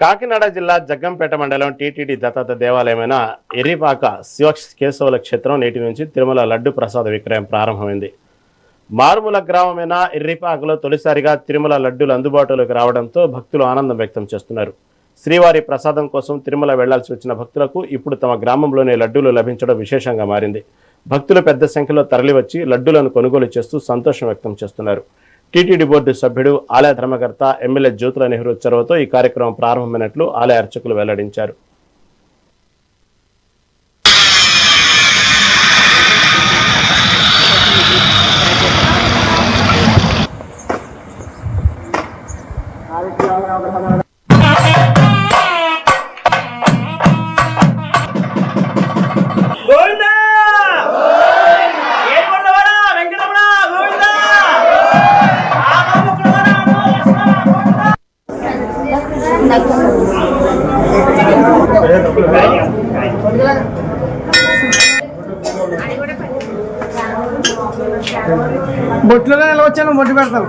కాకినాడ జిల్లా జగ్గంపేట మండలం టీటీడీ దత్తాత్ర దేవాలయమైన ఎర్రిపాక శివ కేశవుల క్షేత్రం నేటి నుంచి తిరుమల లడ్డు ప్రసాద విక్రయం ప్రారంభమైంది. మారుమూల గ్రామమైన ఎర్రిపాకలో తొలిసారిగా తిరుమల లడ్డూలు అందుబాటులోకి రావడంతో భక్తులు ఆనందం వ్యక్తం చేస్తున్నారు. శ్రీవారి ప్రసాదం కోసం తిరుమల వెళ్లాల్సి వచ్చిన భక్తులకు ఇప్పుడు తమ గ్రామంలోనే లడ్డూలు లభించడం విశేషంగా మారింది. భక్తులు పెద్ద సంఖ్యలో తరలివచ్చి లడ్డూలను కొనుగోలు చేస్తూ సంతోషం వ్యక్తం చేస్తున్నారు. టీటీడీ బోర్డు సభ్యుడు, ఆలయ ధర్మకర్త ఎమ్మెల్యే జ్యోతుల నెహ్రూ చొరవతో ఈ కార్యక్రమం ప్రారంభమైనట్లు ఆలయ అర్చకులు వెల్లడించారు. బొట్లుగా ఎలా వచ్చాను బొట్టు పెడతాను.